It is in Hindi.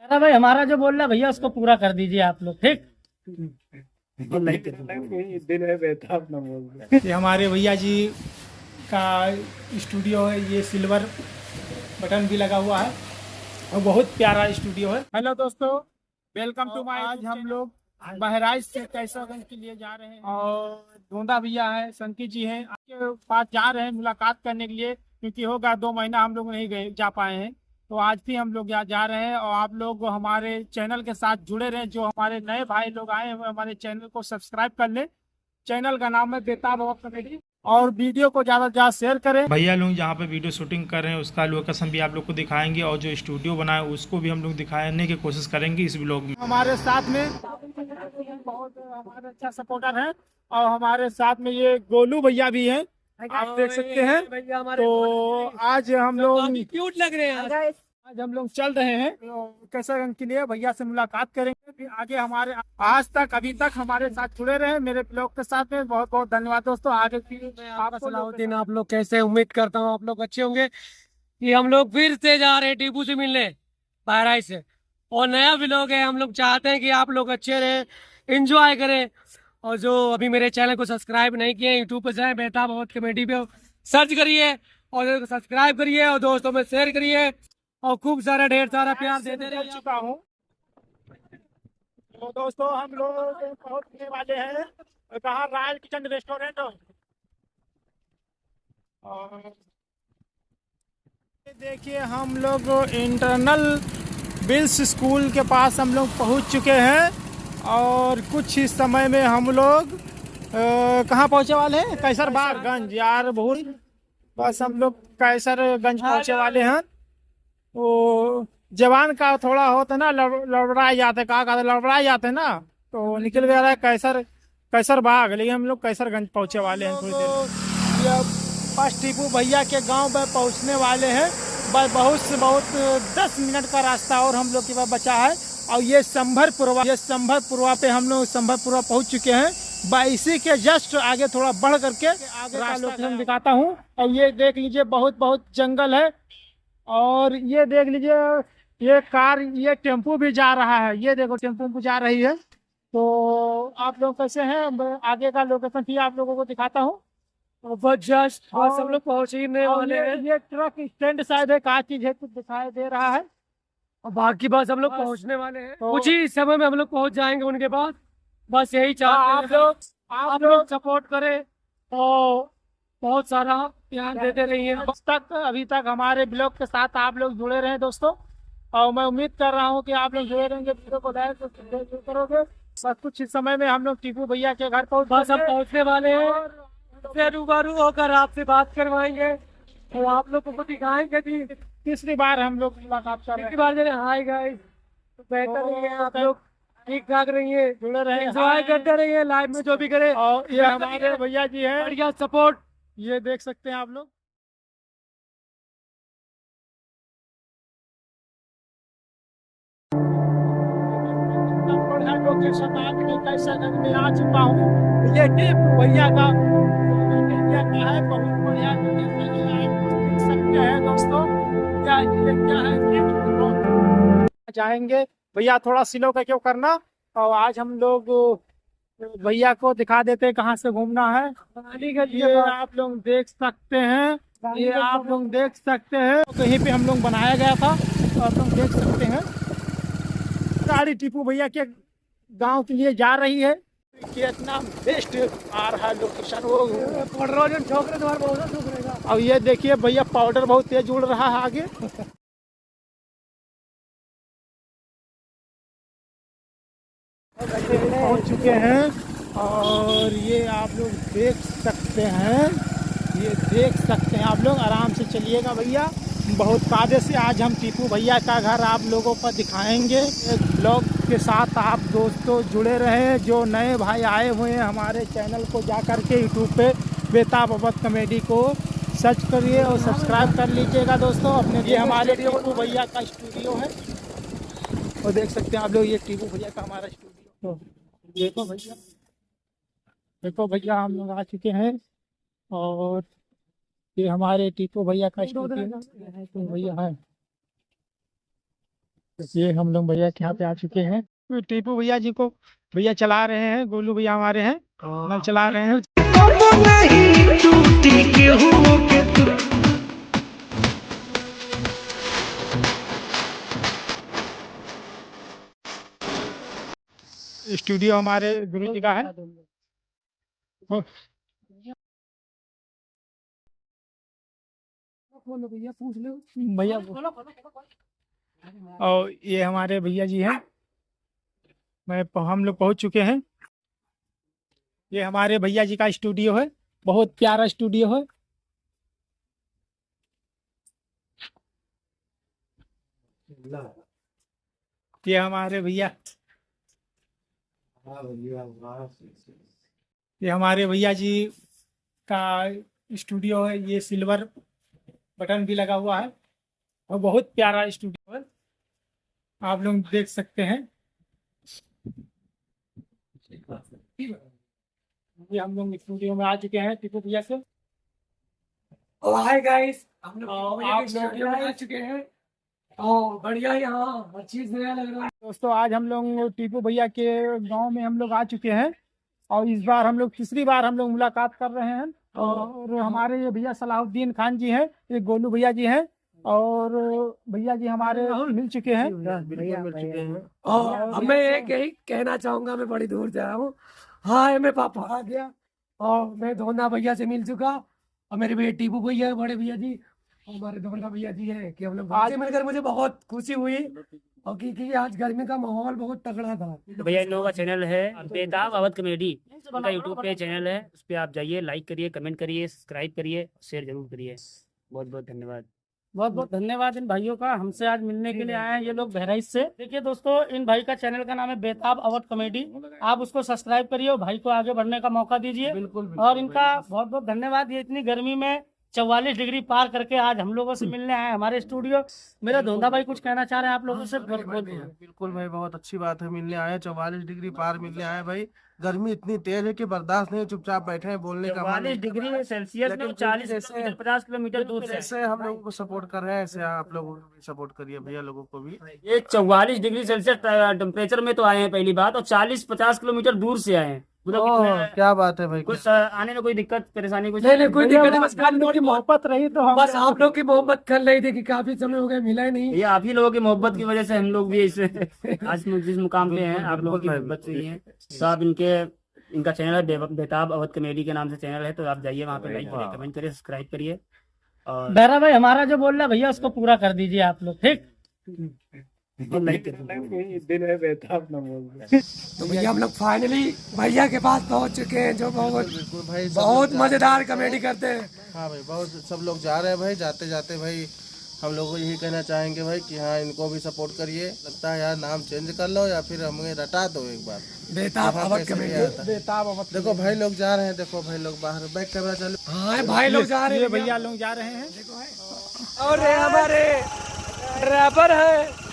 अरे भाई हमारा जो बोल रहा है भैया उसको पूरा कर दीजिए आप लोग, ठीक। दिन है बेताब ना बोल। ये हमारे भैया जी का स्टूडियो है, ये सिल्वर बटन भी लगा हुआ है और बहुत प्यारा स्टूडियो है। हेलो दोस्तों, वेलकम टू माय। आज हम लोग बहराइच से कैसरगंज के लिए जा रहे हैं और धोंदा भैया है, संकी जी हैं, आपके पास जा रहे हैं मुलाकात करने के लिए, क्योंकि होगा 2 महीना हम लोग नहीं गए जा पाए हैं। तो आज भी हम लोग यहाँ जा रहे हैं और आप लोग हमारे चैनल के साथ जुड़े रहे। जो हमारे नए भाई लोग आए हैं हमारे चैनल को सब्सक्राइब कर ले। चैनल का नाम है बेताब कॉमेडी और वीडियो को ज़्यादा से ज़्यादा शेयर करें। भैया लोग जहाँ पे वीडियो शूटिंग कर रहे हैं उसका लोकेशन भी आप लोग को दिखाएंगे और जो स्टूडियो बना है उसको भी हम लोग दिखाने की कोशिश करेंगे इस ब्लॉग में। हमारे साथ में बहुत हमारे अच्छा सपोर्टर है और हमारे साथ में ये गोलू भैया भी हैं, आप देख सकते हैं। तो आज हम लोग क्यूट लग रहे हैं। आज हम लोग चल रहे हैं कैसरगंज के लिए, भैया से मुलाकात करेंगे। फिर आगे हमारे आज तक अभी तक हमारे साथ जुड़े रहे मेरे ब्लॉग के साथ में। बहुत बहुत धन्यवाद दोस्तों। आगे आपका सलाहुद्दीन, आप लोग कैसे? उम्मीद करता हूँ आप लोग अच्छे होंगे। कि हम लोग फिर से जा रहे हैं टीपू से मिलने बहराइच से, और नया व्लॉग है। हम लोग चाहते हैं कि आप लोग अच्छे रहे, एंजॉय करें। और जो अभी मेरे चैनल को सब्सक्राइब नहीं किए, यूट्यूब पे जाए बेताब कॉमेडी पे सर्च करिए और सब्सक्राइब करिए और दोस्तों में शेयर करिए और खूब सारा ढेर सारा प्यार देते रह चुका हूँ। तो दोस्तों हम लोग पहुंचने वाले हैं कहाँ, राज किचन रेस्टोरेंट। और देखिए हम लोग इंटरनल बिल्स स्कूल के पास हम लोग पहुंच चुके हैं और कुछ ही समय में हम लोग कहाँ पहुंचे वाले हैं? कैसरबागगंज। यार बहुत बस हम लोग कैसरगंज पहुंचे वाले हैं। वो जवान का थोड़ा होता ना लड़बड़ा जाते, कहा लड़बड़ा जाते ना, तो निकल गया रहा है कैसरबाग, लेकिन हम लोग कैसरगंज पहुंचे वाले हैं थोड़ी देर। बस टीपू भैया के गांव में पहुंचने वाले हैं। बस बहुत से बहुत 10 मिनट का रास्ता और हम लोग के पास बचा है। और ये संभरपुरवा पे हम लोग संभरपुरवा पहुंच चुके हैं। इसी के जस्ट आगे थोड़ा बढ़ करके आगे का लोकेशन दिखाता हूँ। और ये देख लीजिए बहुत बहुत जंगल है। और ये देख लीजिए ये कार, ये टेम्पू भी जा रहा है, ये देखो टेम्पू जा रही है। तो आप लोग कैसे हैं? आगे का लोकेशन भी आप लोगों को दिखाता हूँ। बस हम लोग पहुंचने वाले हैं। ये ट्रक स्टैंड शायद है, क्या चीज है कुछ दिखाई दे रहा है। और बाकी बस हम लोग पहुंचने वाले हैं, कुछ ही समय में हम लोग पहुंच जाएंगे उनके पास। बस यही चाहते हैं आप लोग सपोर्ट करें और बहुत सारा प्यार देते रहिए। अभी तक हमारे ब्लॉग के साथ आप लोग जुड़े रहे दोस्तों, और मैं उम्मीद कर रहा हूँ कि आप लोग जुड़े रहेंगे, वीडियो को लाइक करोगे। बस कुछ ही समय में हम लोग टीपू भैया के घर पहुंचने वाले हैं। से रूबरू होकर आपसे बात करवाएंगे और आप लोगों को दिखाएंगे कि तीसरी बार हम लोग मुलाकात कर रहे हैं। बार जैसे हाय गाइस, तो बेहतर रहिए आप लोग, ठीक ठाक रहिए, जुड़े रहे, एंजॉय करते रहिए लाइफ में जो भी करे। और ये हमारे भैया जी हैं, बढ़िया सपोर्ट, ये देख सकते हैं आप लोग। कैसरगंज में आ चुका हूँ। ये टीपू भैया का है, बहुत बढ़िया देख सकते हैं दोस्तों। क्या है जाएंगे भैया, थोड़ा स्लो का क्यों करना। और आज हम लोग भैया को दिखा देते हैं कहाँ से घूमना है। ये आप लोग देख सकते हैं, ये आप लोग देख सकते हैं कहीं पे हम लोग बनाया गया था, तो आप लोग देख सकते हैं गाड़ी टीपू भैया के गांव के लिए जा रही है। कितना बेस्ट आ रहा है लोकेशन वो। अब ये देखिए भैया पाउडर बहुत तेज उड़ रहा है आगे। पहुंच चुके हैं और ये आप लोग देख सकते हैं, ये देख सकते हैं आप लोग। आराम से चलिएगा भैया, बहुत कायदे से आज हम टीपू भैया का घर आप लोगों को दिखाएंगे। एक ब्लॉग के साथ आप दोस्तों जुड़े रहे। जो नए भाई आए हुए हैं हमारे चैनल को जा कर के यूट्यूब पे बेताब कॉमेडी को सर्च करिए और सब्सक्राइब कर लीजिएगा दोस्तों अपने। ये हमारे टीपू भैया का स्टूडियो है और देख सकते हैं आप लोग, ये टीपू भैया का हमारा स्टूडियो। तो देखो भैया हम लोग आ चुके हैं और ये हमारे टीपू भैया का स्टूडियो भैया है। ये हम लोग भैया के यहाँ पे आ चुके हैं। तो टीपू भैया जी को भैया चला रहे हैं, गोलू भैया हमारे हैं नल चला रहे हैं। स्टूडियो हमारे गुरु जी का है। भैया पूछ लो भैया और ये हमारे भैया जी हैं। हम लोग पहुंच चुके हैं। ये हमारे भैया जी का स्टूडियो है, बहुत प्यारा स्टूडियो है। ये हमारे भैया ये हमारे भैया जी का स्टूडियो है। ये सिल्वर बटन भी लगा हुआ है और बहुत प्यारा स्टूडियो है, आप लोग देख सकते हैं। ये हम लोग स्टूडियो में आ चुके हैं टीपू भैया से। हाय गाइस, हम लोग आप एक स्टूडियो में आ चुके हैं और बढ़िया यहाँ हर चीज नया लग रहा है। दोस्तों आज हम लोग टीपू भैया के गांव में हम लोग आ चुके हैं और इस बार हम लोग तीसरी बार हम लोग मुलाकात कर रहे हैं। और हमारे ये भैया सलाहुद्दीन खान जी हैं, ये गोलू भैया जी हैं और भैया जी हमारे मिल चुके हैं। और अब मैं एक यही कहना चाहूंगा, मैं बड़ी दूर से आया हूँ। हाय, मैं पापा आ गया और मैं धोना भैया से मिल चुका और मेरे भैया टीपू भैया बड़े भैया जी हमारे धोना भैया जी हैं कि हम लोग आज मिलकर मुझे बहुत खुशी हुई। और क्योंकि आज गर्मी का माहौल बहुत तगड़ा था। तो भैया इन लोगों का चैनल है बेताब अवध कॉमेडी, उनका यूट्यूब पे चैनल है, उस पर आप जाइए, लाइक करिए, कमेंट करिए, सब्सक्राइब करिए, शेयर जरूर करिए। बहुत बहुत धन्यवाद। बहुत बहुत धन्यवाद इन भाइयों का, हमसे आज मिलने के लिए आए हैं ये लोग बहराइच से। देखिए दोस्तों, इन भाई का चैनल का नाम है बेताब अवध कॉमेडी, आप उसको सब्सक्राइब करिए और भाई को आगे बढ़ने का मौका दीजिए। बिल्कुल। और इनका बहुत बहुत धन्यवाद, ये इतनी गर्मी में 44 डिग्री पार करके आज हम लोगों से मिलने आए हमारे स्टूडियो। मेरा धोंधा भाई कुछ कहना चाह रहे हैं आप लोगों से? बिल्कुल भाई, बहुत अच्छी बात है, मिलने आए 44 डिग्री पार मिलने आए भाई। गर्मी इतनी तेज है कि बर्दाश्त नहीं, चुपचाप बैठे हैं, बोलने का 44 डिग्री सेल्सियस में 40 किलोमीटर 50 किलोमीटर दूर से ऐसे हम लोगों को सपोर्ट कर रहे हैं, ऐसे आप लोगों को भी सपोर्ट करिए, भैया लोगों को भी। ये 44 डिग्री सेल्सियस टेम्परेचर में तो आए हैं पहली बात, और 40-50 किलोमीटर दूर से आए हैं। क्या बात है भाई, कुछ आने में कोई दिक्कत परेशानी कुछ नहीं कोई दिक्कत नहीं, बस खाली लोगों की मोहब्बत रही तो हम बस आप लोग की मोहब्बत कर रही थी कि काफी समय हो गए मिला ही नहीं। ये आप ही लोगों की मोहब्बत की वजह से हम लोग भी इस आज जिस मुकाम पे हैं, आप लोगों की मोहब्बत से ही है। तो आप इनका चैनल है बेताब अवध कॉमेडी के नाम से चैनल है, तो आप जाइए वहाँ पे, लाइक करिए, कमेंट करिए, सब्सक्राइब करिए। और बहरा भाई हमारा जो बोल रहा है भैया उसको पूरा कर दीजिए आप लोग, ठीक? दिन है बेताब न बोल। तो भैया हम लोग फाइनली भैया के पास पहुंच चुके हैं, जो बहुत मजेदार कॉमेडी करते हैं। हाँ भाई, बहुत सब लोग जा रहे हैं भाई। जाते जाते भाई हम लोग को यही कहना चाहेंगे भाई कि हाँ, इनको भी सपोर्ट करिए। लगता है यार नाम चेंज कर लो या फिर हमें रटा दो एक बार, बेताब अवध कॉमेडी। बेताब अवध। देखो भाई लोग जा रहे हैं, देखो भाई लोग बाहर बैक कैमरा चालू। हाँ भाई लोग जा रहे हैं, भैया लोग जा रहे हैं। और हमारे ड्राइवर है